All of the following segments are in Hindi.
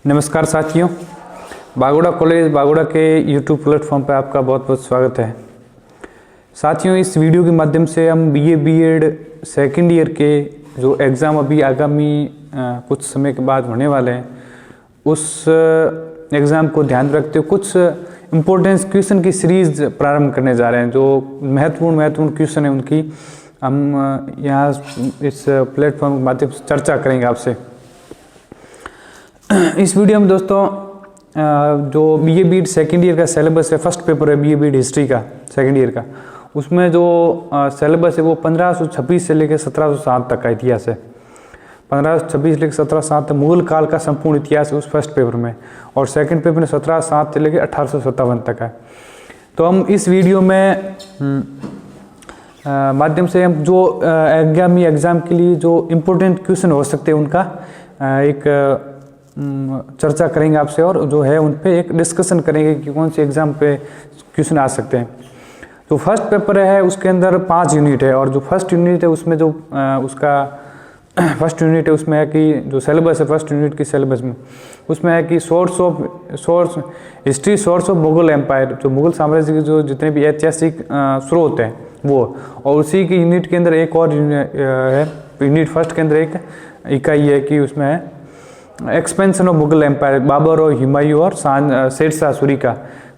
नमस्कार साथियों, बागोड़ा कॉलेज बागोड़ा के यूट्यूब प्लेटफॉर्म पर आपका बहुत बहुत स्वागत है। साथियों, इस वीडियो के माध्यम से हम बीए बीएड सेकेंड ईयर के जो एग्ज़ाम अभी आगामी कुछ समय के बाद होने वाले हैं, उस एग्ज़ाम को ध्यान रखते हुए कुछ इम्पोर्टेंस क्वेश्चन की सीरीज़ प्रारंभ करने जा रहे हैं। जो महत्वपूर्ण क्वेश्चन है उनकी हम यहाँ इस प्लेटफॉर्म के माध्यम से चर्चा करेंगे आपसे। इस वीडियो में दोस्तों जो बीए बीएड सेकेंड ईयर का सिलेबस है, फर्स्ट पेपर है बीए बीएड हिस्ट्री का सेकेंड ईयर का, उसमें जो सिलेबस है वो 1526 से लेकर 1707 तक का इतिहास है। 1526 लेकर 1707 तक मुगल काल का संपूर्ण इतिहास है उस फर्स्ट पेपर में, और सेकंड पेपर में 1707 से लेकर 1857 तक है। तो हम इस वीडियो में माध्यम से हम जो आगामी एग्ज़ाम के लिए जो इम्पोर्टेंट क्वेश्चन हो सकते हैं उनका एक चर्चा करेंगे आपसे, और जो है उन पे एक डिस्कशन करेंगे कि कौन से एग्ज़ाम पे क्वेश्चन आ सकते हैं। जो फर्स्ट पेपर है उसके अंदर 5 यूनिट है, और जो फर्स्ट यूनिट है उसमें जो उसका फर्स्ट यूनिट है उसमें है कि जो सिलेबस है फर्स्ट यूनिट की सिलेबस में उसमें है कि source history source of Mughal empire, जो मुगल साम्राज्य के जो जितने भी ऐतिहासिक स्रोत हैं वो, और उसी की यूनिट के अंदर एक और है, यूनिट फर्स्ट के अंदर एक इकाई है कि उसमें है expansion of Mughal empire, Babur और हुमायूं और शेरशाह सूरी का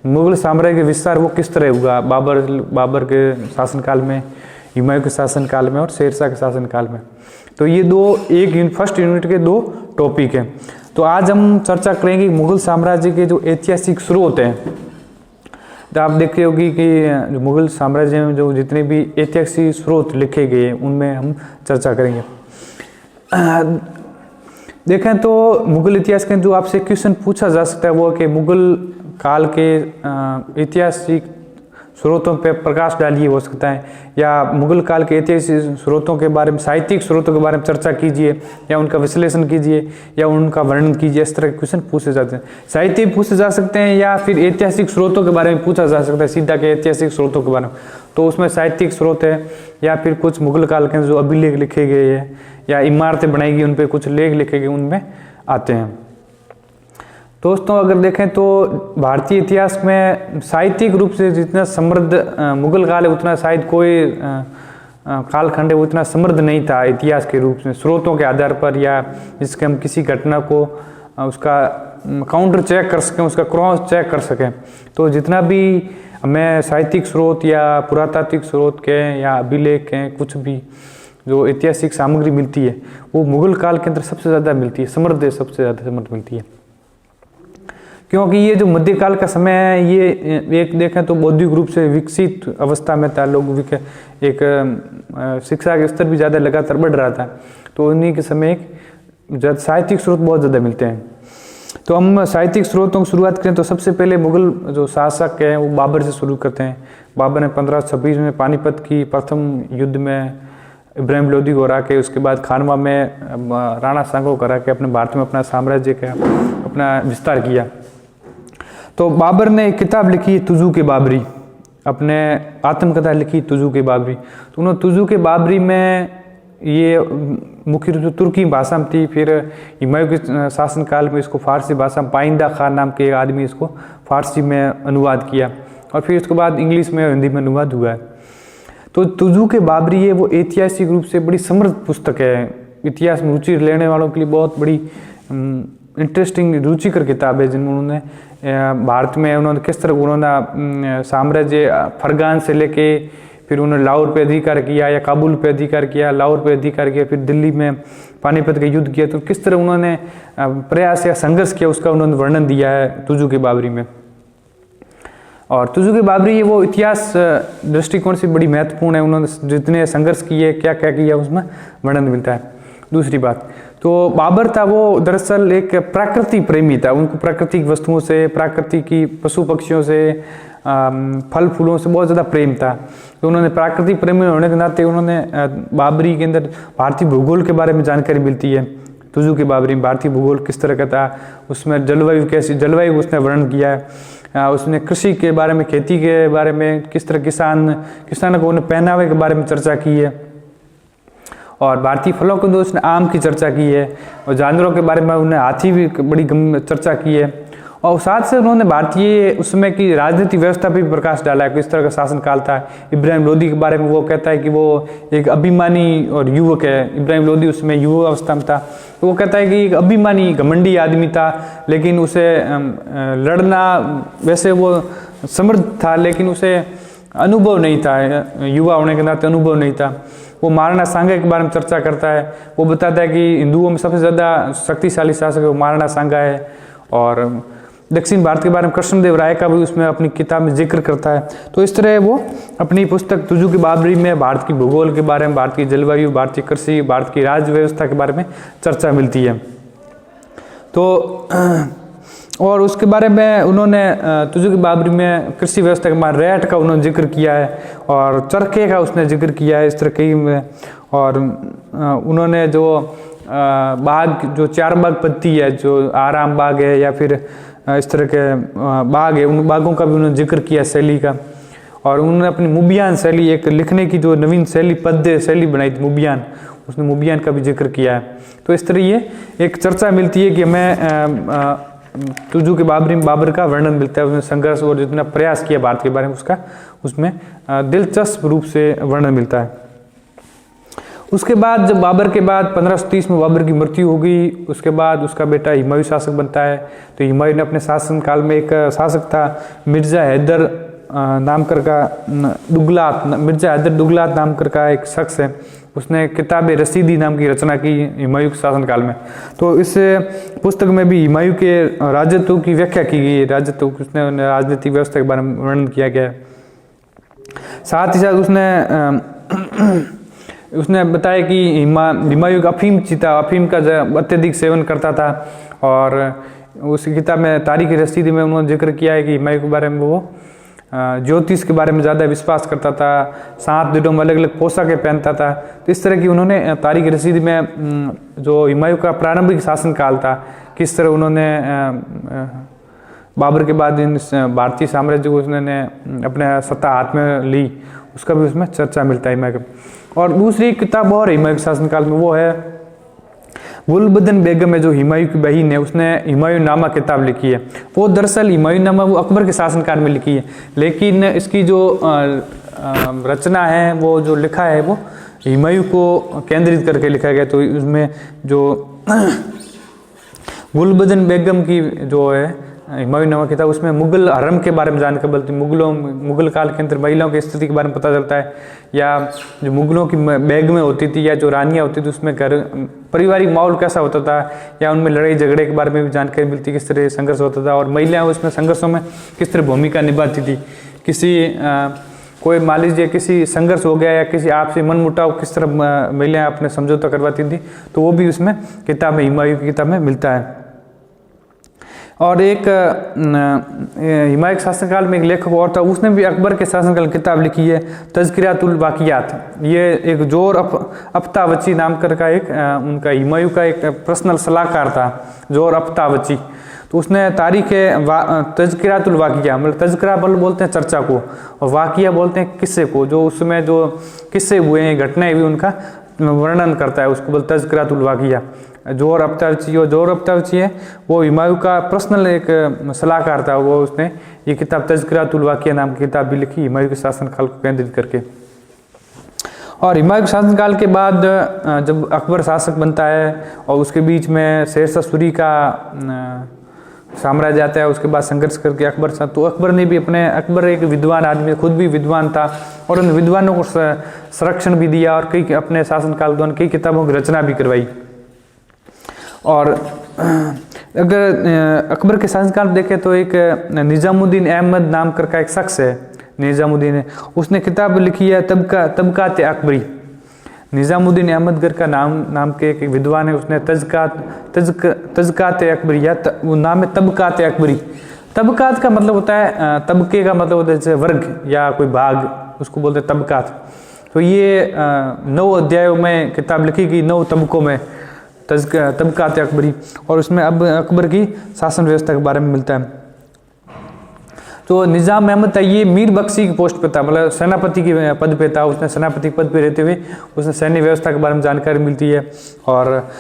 मुगल साम्राज्य के विस्तार वो किस तरह हुआ बाबर के शासनकाल में, हुमायूं के शासनकाल में और शेरशाह के शासनकाल में। तो ये फर्स्ट यूनिट के 2 टॉपिक हैं। तो आज हम चर्चा करेंगे मुगल साम्राज्य के जो ऐतिहासिक स्रोत हैं। तो आप देख रहे होगी कि जो मुगल साम्राज्य में जो जितने भी ऐतिहासिक स्रोत लिखे गए हैं उनमें हम चर्चा करेंगे। देखें तो मुगल इतिहास के जो आपसे क्वेश्चन पूछा जा सकता है वो कि मुगल काल के ऐतिहासिक स्रोतों पर प्रकाश डालिए हो सकता है, या मुगल काल के ऐतिहासिक स्रोतों के बारे में, साहित्यिक स्रोतों के बारे में चर्चा कीजिए, या उनका विश्लेषण कीजिए, या उनका वर्णन कीजिए। इस तरह के क्वेश्चन पूछे जाते हैं। साहित्य पूछे जा सकते हैं, या फिर ऐतिहासिक स्रोतों के बारे में पूछा जा सकता है सीधा के ऐतिहासिक स्रोतों के बारे में। तो उसमें साहित्यिक स्रोत है, या फिर कुछ मुगल काल के जो अभिलेख लिखे गए हैं या इमारतें बनाई गई उन पर कुछ लेख लिखे गए उनमें आते हैं। दोस्तों, अगर देखें तो भारतीय इतिहास में साहित्यिक रूप से जितना समृद्ध मुगल काल है उतना शायद कोई कालखंड है उतना समृद्ध नहीं था इतिहास के रूप में, स्रोतों के आधार पर, या जिसके हम किसी घटना को उसका काउंटर चेक कर सकें, उसका क्रॉस चेक कर सकें। तो जितना भी हमें साहित्यिक स्रोत या पुरातात्विक स्रोत के या अभिलेख के कुछ भी जो ऐतिहासिक सामग्री मिलती है वो मुगल काल के अंदर सबसे ज़्यादा मिलती है, समृद्ध सबसे ज़्यादा समृद्ध मिलती है। क्योंकि ये जो मध्यकाल का समय है ये एक देखें तो बौद्धिक रूप से विकसित अवस्था में था, लोग एक शिक्षा का स्तर भी ज़्यादा लगातार बढ़ रहा था। तो उन्हीं के समय एक साहित्यिक स्रोत बहुत ज़्यादा मिलते हैं। तो हम साहित्यिक स्रोतों की शुरुआत करें तो सबसे पहले मुगल जो शासक हैं वो बाबर से शुरू करते हैं। बाबर ने 1526 में पानीपत की प्रथम युद्ध में इब्राहिम लोदी को हरा के, उसके बाद खानवा में राणा सांगो को हरा के अपने भारत में अपना साम्राज्य का अपना विस्तार किया। तो बाबर ने एक किताब लिखी तुजू के बाबरी, अपने आत्मकथा लिखी तुजू के बाबरी। तो उन्होंने तुजू के बाबरी में ये मुख्य रूप से तुर्की भाषा में थी, फिर हुमायूं के शासनकाल में इसको फारसी भाषा में पाइंदा खान नाम के एक आदमी इसको फारसी में अनुवाद किया, और फिर उसके बाद इंग्लिश में और हिंदी में अनुवाद हुआ है। तो तुजू के बाबरी है वो ऐतिहासिक रूप से बड़ी समृद्ध पुस्तक है, इतिहास में रुचि लेने वालों के लिए बहुत बड़ी इंटरेस्टिंग रुचिकर किताब है, जिनमें उन्होंने भारत में उन्होंने किस तरह उन्होंने साम्राज्य फरगान से लेके फिर उन्होंने लाहौर पे अधिकार किया या काबुल पे अधिकार किया, लाहौर पे अधिकार किया, फिर दिल्ली में पानीपत का युद्ध किया, तो किस तरह उन्होंने प्रयास या संघर्ष किया उसका उन्होंने वर्णन दिया है तुजू के बाबरी में। और तुजू के बाबरी वो इतिहास दृष्टिकोण से बड़ी महत्वपूर्ण है, उन्होंने जितने संघर्ष किए क्या क्या किया उसमें वर्णन मिलता है। दूसरी बात, तो बाबर था वो दरअसल एक प्रकृति प्रेमी था, उनको प्राकृतिक वस्तुओं से, प्रकृति की पशु पक्षियों से, फल फूलों से बहुत ज़्यादा प्रेम था। तो उन्होंने प्राकृतिक प्रेमी होने के नाते उन्होंने बाबरी के अंदर भारतीय भूगोल के बारे में जानकारी मिलती है। तुजू के बाबरी में भारतीय भूगोल किस तरह का था, उसमें जलवायु उसने वर्णन किया है, उसने कृषि के बारे में, खेती के बारे में, किस तरह किसानों को उन्हें पहनावे के बारे में चर्चा की है। और भारतीय फलों के अंदर उसने आम की चर्चा की है, और जानवरों के बारे में उन्होंने हाथी भी बड़ी चर्चा की है। और साथ से उन्होंने भारतीय उस समय की राजनीतिक व्यवस्था पर भी प्रकाश डाला है, किस तरह का शासनकाल था। इब्राहिम लोदी के बारे में वो कहता है कि वो एक अभिमानी और युवक है। इब्राहिम लोदी उसमें युवा अवस्था में था, तो वो कहता है कि एक अभिमानी घमंडी आदमी था, लेकिन उसे लड़ना, वैसे वो समर्थ था लेकिन उसे अनुभव नहीं था, युवा होने के नाते अनुभव नहीं था। वो महाराणा सांगा के बारे में चर्चा करता है। वो बताता है कि हिंदुओं में सबसे ज़्यादा शक्तिशाली शासक वो महाराणा सांगा है। और दक्षिण भारत के बारे में कृष्णदेव राय का भी उसमें अपनी किताब में जिक्र करता है। तो इस तरह वो अपनी पुस्तक तुजू की बाबरी में भारत की भूगोल के बारे में, भारत की जलवायु, भारतीय कृषि, भारत की राज्य व्यवस्था के बारे में चर्चा मिलती है। तो और उसके बारे में उन्होंने तुजू की बाबरी में कृषि व्यवस्था के बारे में रैट का उन्होंने जिक्र किया है, और चरखे का उसने जिक्र किया है इस तरह कई में। और उन्होंने जो बाग, जो चार बाग पत्ती है, जो आराम बाग है या फिर इस तरह के बाग है, उन बागों का भी उन्होंने जिक्र किया शैली का। और उन्होंने अपनी मुबियान शैली, एक लिखने की जो नवीन शैली, पद्य शैली बनाई थी मुबियान, उसने मुबियान का भी जिक्र किया है। तो इस तरह ये एक चर्चा मिलती है कि हमें तुजू के बाबरी में बाबर का वर्णन मिलता है, उसने संघर्ष और जितना प्रयास किया भारत के बारे में उसका, उसमें दिलचस्प रूप से वर्णन मिलता है। उसके बाद जब बाबर के बाद 1530 में बाबर की मृत्यु हो गई, उसके बाद उसका बेटा हुमायूं शासक बनता है। तो हुमायूं ने अपने शासन काल में एक शासक था मिर्जा हैदर नाम कर का दुगलात, मिर्जा हैदर दुगलात नाम कर का एक शख्स है। उसने किताब रसीदी नाम की रचना की हुमायूं के शासनकाल में। तो इस पुस्तक में भी हुमायूं के राजत्व की व्याख्या की गई है, राजत्व, उसने राजनीतिक व्यवस्था के बारे में वर्णन किया गया है। साथ ही साथ उसने बताया कि हुमायूं का अफीम चीता, अफीम का अत्यधिक सेवन करता था। और उस किताब में तारीख रसीदी में उन्होंने जिक्र किया है कि हुमायूं के बारे में वो ज्योतिष के बारे में ज़्यादा विश्वास करता था, 7 दिनों में अलग अलग पोशाकें पहनता था। तो इस तरह की उन्होंने तारीख रसीद में जो हुमायूं का प्रारंभिक शासनकाल था, किस तरह उन्होंने बाबर के बाद इन भारतीय साम्राज्य को उन्होंने अपने सत्ता हाथ में ली, उसका भी उसमें चर्चा मिलता है हुमायूं। और दूसरी किताब और हुमायूं के शासनकाल में, वो है गुलबदन बेगम है, जो हुमायूं की बहन है, उसने हुमायूं नामा किताब लिखी है। वो दरअसल हुमायूं नामा वो अकबर के शासनकाल में लिखी है, लेकिन इसकी जो रचना है, वो जो लिखा है वो हुमायूं को केंद्रित करके लिखा गया। तो उसमें जो गुलबदन बेगम की जो है हुमायूं नामा किताब, उसमें मुगल हरम के बारे में जानकारी मिलती है, मुगल काल के अंदर महिलाओं की स्थिति के बारे में पता चलता है, या जो मुगलों की बैग में होती थी या जो रानियां होती थी उसमें घर पारिवारिक माहौल कैसा होता था, या उनमें लड़ाई झगड़े के बारे में भी जानकारी मिलती है, किस तरह संघर्ष होता था, और महिलाएं उसमें संघर्षों में किस तरह भूमिका निभाती थी। किसी कोई मान लीजिए किसी संघर्ष हो गया या किसी आपसी मनमुटाव, किस तरह महिलाएं अपने समझौता करवाती थी, तो वो भी उसमें किताब में, हुमायूं की किताब में मिलता है। और एक हुमायूं के शासनकाल में एक लेखक और था, उसने भी अकबर के शासनकाल किताब लिखी है, तज़किरातुल वाक़ियात। ये एक जोर अफ्तावची नाम कर का एक उनका हुमायूं का एक पर्सनल सलाहकार था, जोर अफ्तावची। तो उसने तारीख तज़किरातुल वाक़िया, मतलब तज़किरा बोलते हैं चर्चा को, और वाक़िया बोलते हैं किस्से को, जो उसमें जो किस्से हुए हैं, घटनाएं हुई, उनका वर्णन करता है, उसको बोलते तज़किरातुल वाक़िया। जोर अफ्तावची है, वो हुमायूं का पर्सनल एक सलाहकार था, वो उसने ये किताब तज़किरातुल वाक़िया नाम की किताब भी लिखी हुमायूं के शासनकाल को केंद्रित करके। और हुमायूं के शासनकाल के बाद जब अकबर शासक बनता है और उसके बीच में शेरशाह सूरी का साम्राज्य आता है, उसके बाद संघर्ष करके तो अकबर ने भी अकबर एक विद्वान आदमी, खुद भी विद्वान था, और उन विद्वानों को संरक्षण भी दिया, और कई अपने शासनकाल दौरान कई किताबों की रचना भी करवाई। और अगर अकबर के शासनकाल में देखें तो एक निजामुद्दीन अहमद नाम कर का एक शख्स है, निजामुद्दीन है, उसने किताब लिखी है तबकात अकबरी। निजामुद्दीन अहमद का नाम के एक विद्वान है, उसने तज़कात अकबरी, या वो नाम है तबकात अकबरी। तबकात का मतलब होता है, तबके का मतलब होता है जैसे वर्ग या कोई भाग, उसको बोलते हैं तबकात। तो ये 9 अध्यायों में किताब लिखी गई, 9 तबकों में, तबकात अकबरी, और उसमें अब अकबर की शासन व्यवस्था के बारे में मिलता है। तो निज़ाम अहमद था ये मीर बख्शी की पोस्ट पे था, मतलब सेनापति की पद पे था। उसने सेनापति पद पे रहते हुए उसने सैन्य व्यवस्था के बारे में जानकारी मिलती है। और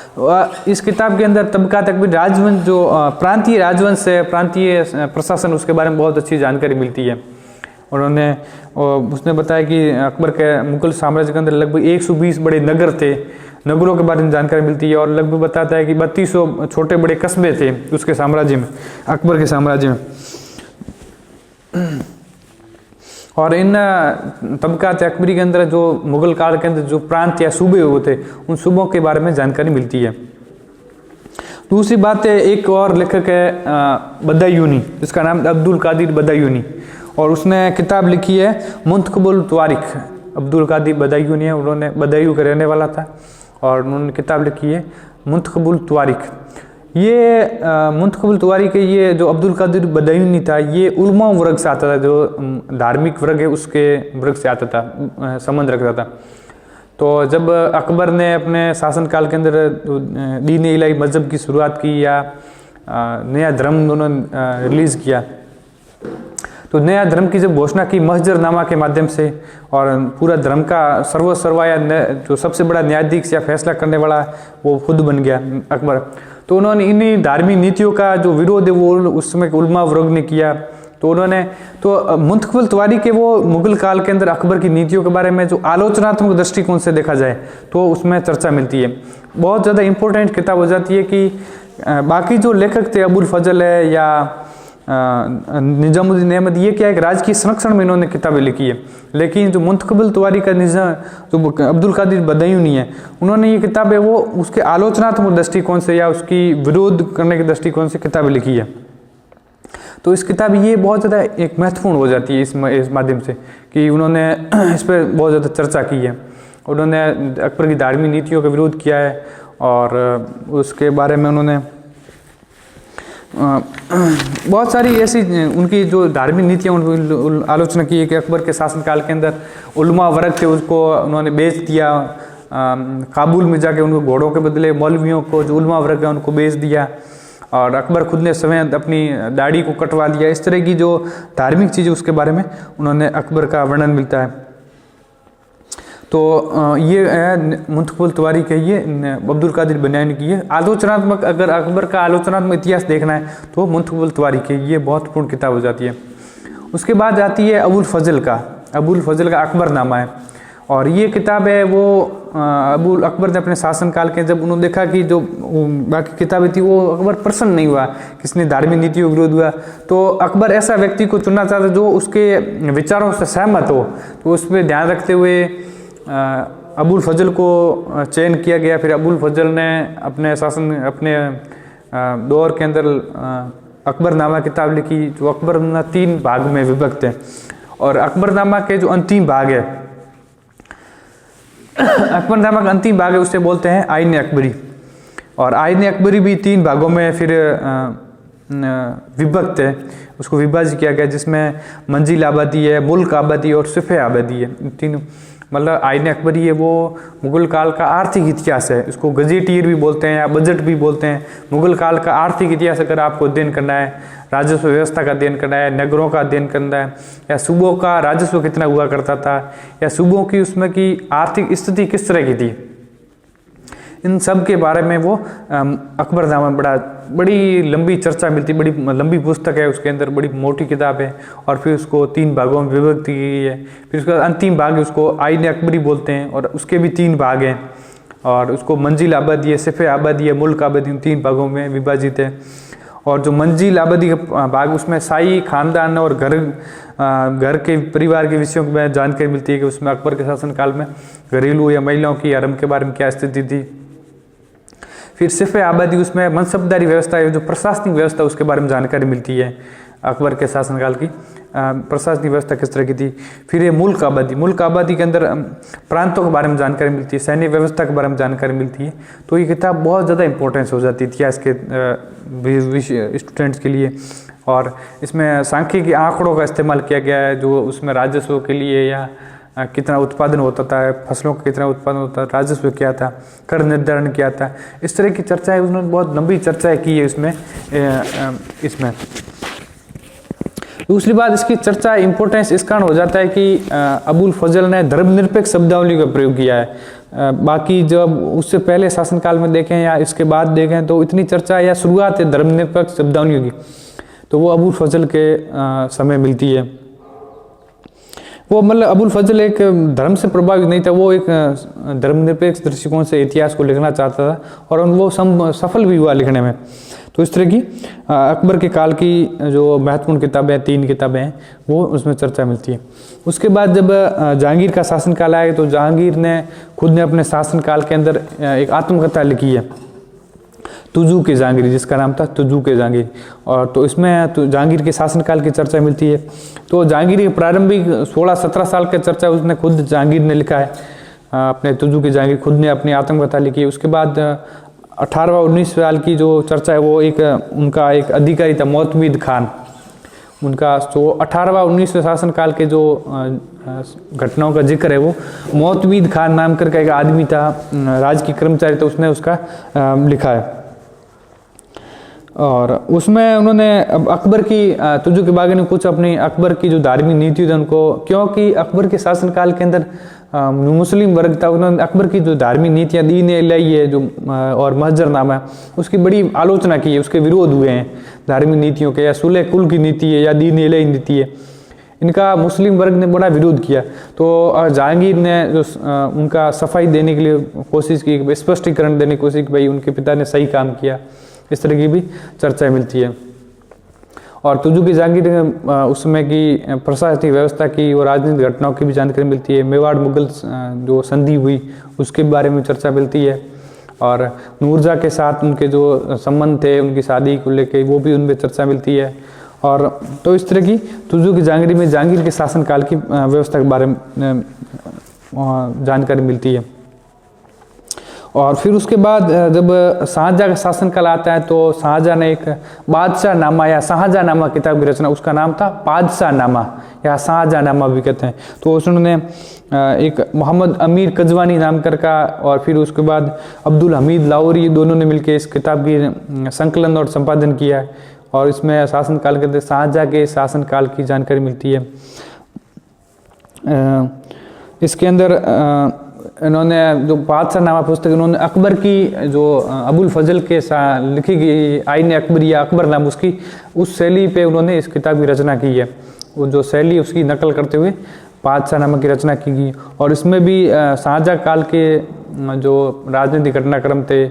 इस किताब के अंदर तबका तकबीर राजवंश जो प्रांतीय राजवंश है, प्रांतीय प्रशासन, उसके बारे में बहुत अच्छी जानकारी मिलती है। उसने बताया कि अकबर के मुगल साम्राज्य के अंदर लगभग 120 बड़े नगर थे, नगरों के बारे में जानकारी मिलती है। और लगभग बताता है कि 3200 छोटे बड़े कस्बे थे उसके साम्राज्य में, अकबर के साम्राज्य में। और इन तबकात अकबरी के अंदर जो मुगल काल के अंदर जो प्रांत या सूबे हुए थे, उन सूबों के बारे में जानकारी मिलती है। दूसरी बात है, एक और लेखक है बदायूनी, जिसका नाम अब्दुल कादिर बदायूनी, और उसने किताब लिखी है मुंतखबुल तवारीख। अब्दुल कादिर बदायूनी है, उन्होंने बदायूं का रहने वाला था और उन्होंने किताब लिखी है मुंतखबुल तवारीख। ये मुंतखबुल तवारीख, ये जो अब्दुल कादिर बदायूनी था, ये उलमा वर्ग से आता था, जो धार्मिक वर्ग है उसके वर्ग से आता था, संबंध रखता था। तो जब अकबर ने अपने शासनकाल के अंदर दीन इलाही मजहब की शुरुआत की या नया धर्म उन्होंने रिलीज़ किया, तो नया धर्म की जब घोषणा की महजरनामा के माध्यम से, और पूरा धर्म का सर्वसर्वा या जो सबसे बड़ा न्यायाधीश या फैसला करने वाला वो खुद बन गया अकबर, तो उन्होंने इन्हीं धार्मिक नीतियों का जो विरोध है वो उस समय के उलमा वर्ग ने किया। तो उन्होंने तो मुंतखबुल तवारीख के वो मुगल काल के अंदर अकबर की नीतियों के बारे में जो आलोचनात्मक दृष्टिकोण से देखा जाए तो उसमें चर्चा मिलती है। बहुत ज़्यादा इंपॉर्टेंट किताब हो जाती है कि बाकी जो लेखक थे, अबुल फजल है या निजामुद्दीन अहमद, ये क्या है, राजकीय संरक्षण में इन्होंने किताबें लिखी है। लेकिन जो मुंतखबुल तवारीख का जो अब्दुल कादिर बदायूनी है, उन्होंने ये किताबें वो उसके आलोचनात्मक दृष्टिकोण से या उसकी विरोध करने के दृष्टिकोण से किताबें लिखी है। तो इस किताब ये बहुत ज़्यादा एक महत्वपूर्ण हो जाती है इस माध्यम से कि उन्होंने इस पर बहुत ज़्यादा चर्चा की है। उन्होंने अकबर की धार्मिक नीतियों का विरोध किया है और उसके बारे में उन्होंने बहुत सारी ऐसी उनकी जो धार्मिक नीतियाँ उनकी आलोचना की है कि अकबर के शासनकाल के अंदर उलमा वर्ग थे उसको उन्होंने बेच दिया, काबुल में जाके उनको घोड़ों के बदले मौलवियों को, जो उलमा वर्ग है, उनको बेच दिया, और अकबर खुद ने स्वयं अपनी दाढ़ी को कटवा लिया। इस तरह की जो धार्मिक चीज़ें उसके बारे में उन्होंने अकबर का वर्णन मिलता है। तो ये मुंतखबुल तवारीख है, ये अब्दुल कादिर बदायूनी की है। आलोचनात्मक, अगर अकबर का आलोचनात्मक इतिहास देखना है तो मुंतखबुल तवारीख है, ये बहुत पूर्ण किताब हो जाती है। उसके बाद आती है अबुल फजल का अकबरनामा है, और ये किताब है वो अबुल अकबर ने अपने शासनकाल के जब उन्होंने देखा कि जो बाकी किताबें थी वो अकबर प्रसन्न नहीं हुआ, किसने धार्मिक नीतियों का विरोध हुआ, तो अकबर ऐसा व्यक्ति को चुनना चाहता जो उसके विचारों से सहमत हो। तो उस पर ध्यान रखते हुए अबुल फजल को चयन किया गया। फिर अबुल फजल ने अपने दौर के अंदर अकबरनामा किताब लिखी, जो अकबरनामा 3 भाग में विभक्त है। और अकबरनामा के जो अंतिम भाग है, अकबरनामा का अंतिम भाग है, उसे बोलते हैं आईन अकबरी। और आईन अकबरी भी 3 भागों में फिर विभक्त है, उसको विभाजित किया गया, जिसमें मंजिल आबादी है, मुल्क आबादी और सिफे आबादी है। 3 मतलब आईन अकबरी है वो मुगल काल का आर्थिक इतिहास है, इसको गजेटियर भी बोलते हैं या बजट भी बोलते हैं। मुगल काल का आर्थिक इतिहास अगर आपको अध्ययन करना है, राजस्व व्यवस्था का अध्ययन करना है, नगरों का अध्ययन करना है, या सूबों का राजस्व कितना हुआ करता था, या सूबों की उसमें की आर्थिक स्थिति किस तरह की थी, इन सब के बारे में वो अकबरनामा बड़ी लंबी चर्चा मिलती, बड़ी लंबी पुस्तक है, उसके अंदर बड़ी मोटी किताब है। और फिर उसको 3 भागों में विभक्त की गई है। फिर उसका अंतिम भाग उसको आईन अकबरी बोलते हैं, और उसके भी 3 भाग हैं, और उसको मंजिल आबादी है, सिफे आबादी है, मुल्क आबादी, उन 3 भागों में विभाजित है। और जो मंजिल आबादी का भाग, उसमें शाही खानदान और घर के परिवार के विषयों में जानकारी मिलती है कि उसमें अकबर के शासनकाल में घरेलू या महिलाओं की आरंभ के बारे में क्या स्थिति थी। फिर सिफे आबादी, उसमें मनसबदारी व्यवस्था है, जो प्रशासनिक व्यवस्था, उसके बारे में जानकारी मिलती है अकबर के शासनकाल की प्रशासनिक व्यवस्था किस तरह की थी। फिर ये मुल्क आबादी के अंदर प्रांतों के बारे में जानकारी मिलती है, सैन्य व्यवस्था के बारे में जानकारी मिलती है। तो ये किताब बहुत ज़्यादा इंपॉर्टेंस हो जाती है इतिहास के स्टूडेंट्स के लिए। और इसमें सांख्यिकी आंकड़ों का इस्तेमाल किया गया है, जो उसमें राजस्व के लिए या कितना उत्पादन होता था, फसलों का कितना उत्पादन होता था, राजस्व क्या था, कर निर्धारण क्या था, इस तरह की चर्चाएं उन्होंने बहुत लंबी चर्चाएं की है इसमें। दूसरी बात, इसकी चर्चा इंपॉर्टेंस इस कारण हो जाता है कि अबुल फजल ने धर्मनिरपेक्ष शब्दावली का प्रयोग किया है। बाकी जब उससे पहले शासनकाल में देखें या इसके बाद देखें तो इतनी चर्चा या शुरुआत है धर्मनिरपेक्ष शब्दावली की, तो वो अबुल फजल के समय मिलती है। वो मतलब अबुल फजल एक धर्म से प्रभावित नहीं था, वो एक धर्मनिरपेक्ष दृष्टिकोण से इतिहास को लिखना चाहता था और वो सफल भी हुआ लिखने में। तो इस तरह की अकबर के काल की जो महत्वपूर्ण किताबें, 3 किताबें हैं, वो उसमें चर्चा मिलती है। उसके बाद जब जहांगीर का शासनकाल आया तो जहांगीर ने खुद ने अपने शासनकाल के अंदर एक आत्मकथा लिखी है, तुजू के जहांगीर, जिसका नाम था तुजू के जहांगीर। और तो इसमें तो जहांगीर के शासनकाल की चर्चा मिलती है। तो जहांगीर की प्रारंभिक 16-17 साल की चर्चा उसने खुद जहांगीर ने लिखा है, अपने तुजू के जहांगीर खुद ने अपनी आत्मकथा लिखी है। उसके बाद 18वां-19 साल की जो चर्चा है वो उनका एक अधिकारी था मोतमीद खान, उनका जो 18वां-19वें शासनकाल के जो घटनाओं का जिक्र है वो मोतमीद खान नाम करके एक आदमी था, राजकीय कर्मचारी था, उसने उसका लिखा है। और उसमें उन्होंने अब अकबर की तुजू के बागे ने कुछ अपनी अकबर की जो धार्मिक नीति थी उनको, क्योंकि अकबर के शासनकाल के अंदर मुस्लिम वर्ग था, उन्होंने अकबर की जो धार्मिक नीतियाँ दीन इलाही है जो और महजरनामा है उसकी बड़ी आलोचना की है, उसके विरोध हुए हैं धार्मिक नीतियों के, या सुलह कुल की नीति है या दीन इलाही नीति है, इनका मुस्लिम वर्ग ने बड़ा विरोध किया। तो जहांगीर ने जो उनका सफाई देने के लिए कोशिश की, स्पष्टीकरण देने की कोशिश की, भाई उनके पिता ने सही काम किया, इस तरह की भी चर्चा मिलती है। और तुजू की जहांगीर उस समय की प्रशासनिक व्यवस्था की और राजनीतिक घटनाओं की भी जानकारी मिलती है। मेवाड़ मुगल जो संधि हुई उसके बारे में चर्चा मिलती है, और नूरजहाँ के साथ उनके जो संबंध थे, उनकी शादी को लेकर वो भी उनमें चर्चा मिलती है। और तो इस तरह की तुजू की जहांगीर में जहांगीर के शासनकाल की व्यवस्था के बारे में जानकारी मिलती है। और फिर उसके बाद जब शाहजहाँ का शासनकाल आता है तो शाहजहाँ ने एक बादशाह नामा या शाहजहाँ नामा किताब की रचना, उसका नाम था बादशाह नामा या शाहजहाँ नामा भी कहते हैं। तो उन्होंने एक मोहम्मद अमीर कजवानी नाम कर का और फिर उसके बाद अब्दुल हमीद लाहौरी, दोनों ने मिलकर इस किताब की संकलन और संपादन किया है। और इसमें शासनकाल के शाहजहाँ के शासनकाल की जानकारी मिलती है। इसके अंदर इन्होंने जो बादशाह नामा पुस्तक, इन्होंने अकबर की जो अबुल फजल के लिखी गई आईन अकबरी या अकबर नाम उसकी, उस शैली पे उन्होंने इस किताब की रचना की है। वो जो शैली उसकी नकल करते हुए बादशाह नामा की रचना की गई। और इसमें भी शाहजहाँ काल के जो राजनीतिक घटनाक्रम थे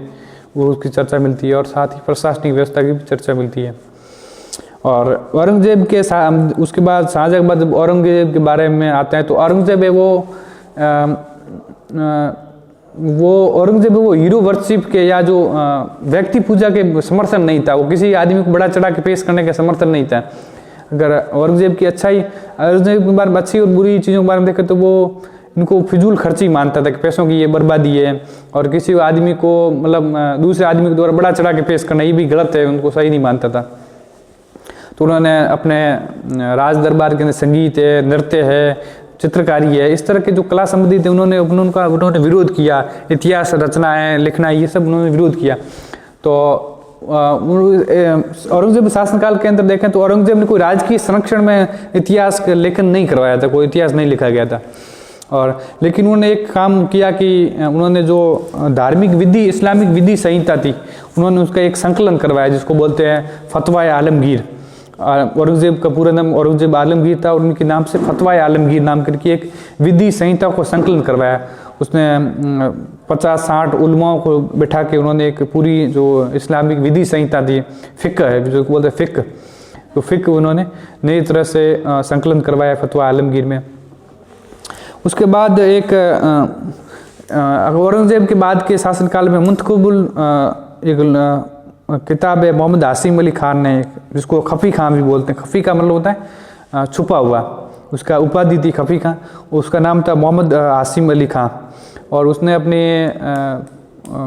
वो उसकी चर्चा मिलती है, और साथ ही प्रशासनिक व्यवस्था की भी चर्चा मिलती है। और औरंगजेब के उसके बाद शाहजहाँ के बाद जब औरंगजेब के बारे में आता है तो औरंगजेब है वो औरंगजेब वो हीरो वर्शिप के या जो व्यक्ति पूजा के समर्थन नहीं था, वो किसी आदमी को बड़ा चढ़ा के पेश करने का समर्थन नहीं था। अगर औरंगजेब की औरंगजेब के बारे में अच्छी और बुरी चीज़ों के बारे में देखें तो वो इनको फिजूल खर्ची मानता था कि पैसों की ये बर्बादी है, और किसी आदमी को मतलब दूसरे आदमी के द्वारा बड़ा चढ़ा के पेश करना ये भी गलत है, उनको सही नहीं मानता था। तो उन्होंने अपने राज दरबार के अंदर संगीत है, नृत्य है, चित्रकारी है, इस तरह के जो कला संबंधी थे उन्होंने विरोध किया। इतिहास रचनाएं लिखना ये सब उन्होंने विरोध किया। तो औरंगजेब शासनकाल के अंदर देखें तो औरंगजेब ने कोई राजकीय संरक्षण में इतिहास का लेखन नहीं करवाया था, कोई इतिहास नहीं लिखा गया था। और लेकिन उन्होंने एक काम किया कि उन्होंने जो धार्मिक विधि, इस्लामिक विधि संहिता थी, उन्होंने उसका एक संकलन करवाया जिसको बोलते हैं फतवा आलमगीर। औरंगजेब का पूरा नाम औरंगजेब आलमगीर था और उनके नाम से फतवा आलमगीर नाम करके एक विधि संहिता को संकलन करवाया। उसने 50-60 उलमाओं को बिठा के उन्होंने एक पूरी जो इस्लामिक विधि संहिता थी, फ़िक़्ह है जो बोलते हैं फ़िक़्ह, तो फ़िक़्ह उन्होंने नई तरह से संकलन करवाया फतवा आलमगीर में। उसके बाद एक औरंगजेब के बाद के शासनकाल में मुंतखबुल एक किताब है मोहम्मद हाशिम अली खान ने, जिसको खफ़ी खान भी बोलते हैं। खफ़ी का मतलब होता है छुपा हुआ, उसका उपाधि थी खफ़ी खान, उसका नाम था मोहम्मद हाशिम अली खान। और उसने अपनी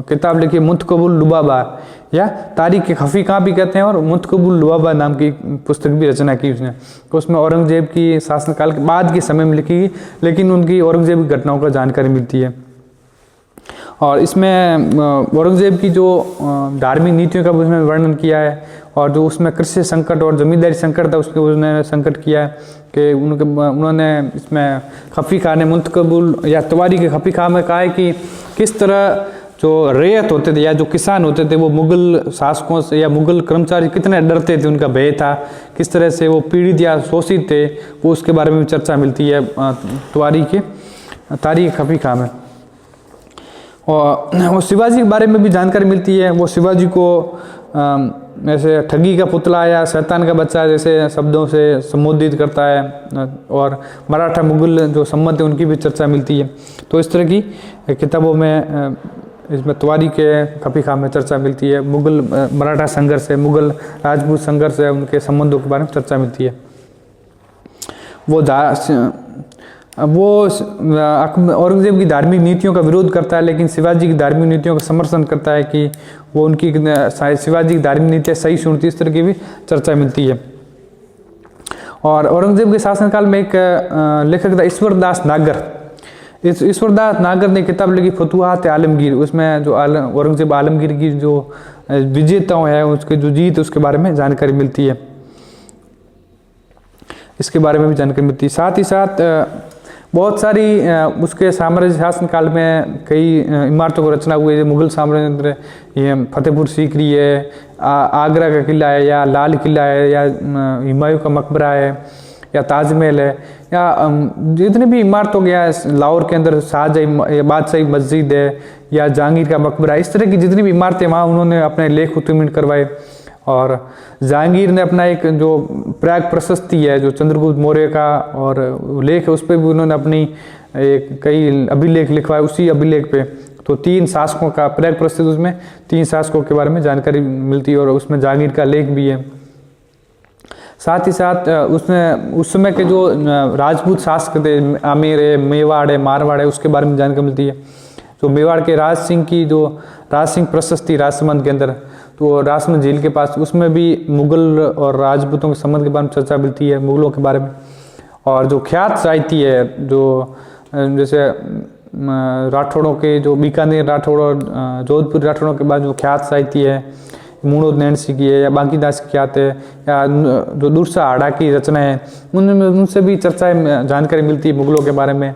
किताब लिखी मुंतखबुल लुबाबा या तारीख के खफ़ी खान भी कहते हैं, और मुंतखबुल लुबाबा नाम की पुस्तक भी रचना की उसने। तो उसमें औरंगजेब की शासनकाल के बाद के समय में लिखी गई, लेकिन उनकी औरंगजेब की घटनाओं का जानकारी मिलती है। और इसमें औरंगजेब की जो धार्मिक नीतियों का उसमें वर्णन किया है, और जो उसमें कृषि संकट और जमींदारी संकट था उसके उन्होंने संकट किया है कि उन्होंने इसमें खफी खाने मुंतकबुल या तवारी के खफी खां में कहा है कि किस तरह जो रैयत होते थे या जो किसान होते थे वो मुग़ल शासकों से या मुग़ल कर्मचारी कितने डरते थे, उनका भय था, किस तरह से वो पीड़ित या शोषित थे, वो उसके बारे में भी चर्चा मिलती है तवारी के तारीख खफी खां में। और शिवाजी के बारे में भी जानकारी मिलती है। वो शिवाजी को ऐसे ठगी का पुतला या शैतान का बच्चा जैसे शब्दों से संबोधित करता है, और मराठा मुग़ल जो संबंध है उनकी भी चर्चा मिलती है। तो इस तरह की किताबों में इसमें तवारी के खफी खां में चर्चा मिलती है। मुग़ल मराठा संघर्ष है, मुग़ल राजपूत संघर्ष है, उनके संबंधों के बारे में चर्चा मिलती है। वो औरंगजेब की धार्मिक नीतियों का विरोध करता है, लेकिन शिवाजी की धार्मिक नीतियों का समर्थन करता है कि वो उनकी शिवाजी की धार्मिक नीतियाँ सही सुनती, इस तरह की भी चर्चा मिलती है। और औरंगजेब के शासनकाल में एक लेखक था ईश्वरदास नागर। ईश्वरदास नागर ने किताब लिखी फतुहात आलमगीर। उसमें जो औरंगजेब आलमगीर की जो विजेताओं है उसके जो जीत उसके बारे में जानकारी मिलती है, इसके बारे में भी जानकारी मिलती है। साथ ही साथ बहुत सारी उसके साम्राज्य शासनकाल में कई इमारतों को रचना हुई है। मुग़ल साम्राज्य ये फतेहपुर सीकरी है, आगरा का किला है, या लाल किला है, या हुमायूं का मकबरा है, या ताजमहल है, या जितने भी इमारतों के लाहौर के अंदर शाहजही बादशाही मस्जिद है, या जहांगीर का मकबरा, इस तरह की जितनी भी इमारतें वहाँ उन्होंने अपने लेख उत्कीर्णित करवाए। और जहांगीर ने अपना एक जो प्रयाग प्रशस्ति है जो चंद्रगुप्त मौर्य का और लेख है उस पर भी उन्होंने अपनी कई अभिलेख लिखवाए। उसी अभिलेख पे तो 3 शासकों का प्रयाग प्रशस्ति, उसमें 3 शासकों के बारे में जानकारी मिलती है और उसमें जहांगीर का लेख भी है। साथ ही साथ उसमें उस समय के जो राजपूत शासक थे, आमेर है, मेवाड़ है, मारवाड़ है, उसके बारे में जानकारी मिलती है। तो मेवाड़ के राज सिंह की जो राज सिंह प्रशस्ति राजसमंद के अंदर, तो राजसमंद झील के पास, उसमें भी मुग़ल और राजपूतों के संबंध के बारे में चर्चा मिलती है, मुग़लों के बारे में। और जो ख्यात साहित्य है, जो जैसे राठौड़ों के जो बीकानेर राठौड़ और जोधपुर राठौड़ों के बाद जो ख्यात साहित्य है, मूणोद नैणसी की है, या बांकीदास की ख्यात है, या जो दुर्सा हाड़ा की रचना है, उनसे भी चर्चा जानकारी मिलती है मुग़लों के बारे में।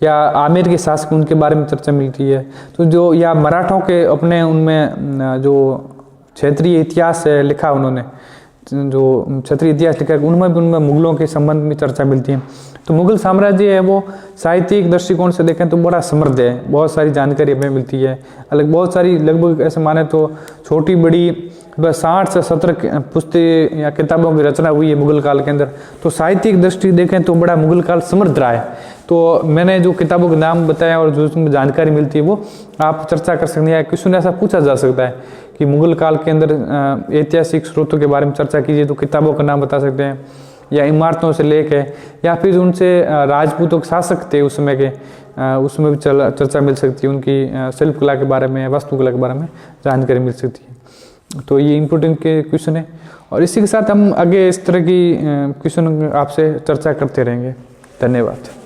या आमेर के शासक उनके बारे में चर्चा मिलती है। तो जो या मराठों के अपने उनमें जो क्षेत्रीय इतिहास है लिखा उन्होंने, जो क्षेत्रीय इतिहास लिखा उनमें भी उनमें मुग़लों के संबंध में चर्चा मिलती है। तो मुग़ल साम्राज्य है वो साहित्यिक दृष्टिकोण से देखें तो बड़ा समृद्ध है, बहुत सारी जानकारी हमें मिलती है, अलग बहुत सारी, लगभग ऐसे माने तो छोटी बड़ी 60 से 70 पुस्तकें या किताबों की रचना हुई है मुग़ल काल के अंदर। तो साहित्यिक दृष्टि देखें तो बड़ा मुग़ल काल समृद्ध रहा है। तो मैंने जो किताबों के नाम बताया और जो उसमें जानकारी मिलती है वो आप चर्चा कर सकते हैं। क्वेश्चन ऐसा पूछा जा सकता है कि मुग़ल काल के अंदर ऐतिहासिक स्रोतों के बारे में चर्चा कीजिए, तो किताबों का नाम बता सकते हैं, या इमारतों से लेके, या फिर उनसे राजपूतों के शासक थे उस समय के, उसमें भी चर्चा मिल सकती है, उनकी शिल्पकला के बारे में, वास्तुकला के बारे में जानकारी मिल सकती है। तो ये इम्पोर्टेंट के क्वेश्चन है, और इसी के साथ हम आगे इस तरह की क्वेश्चन आपसे चर्चा करते रहेंगे। धन्यवाद।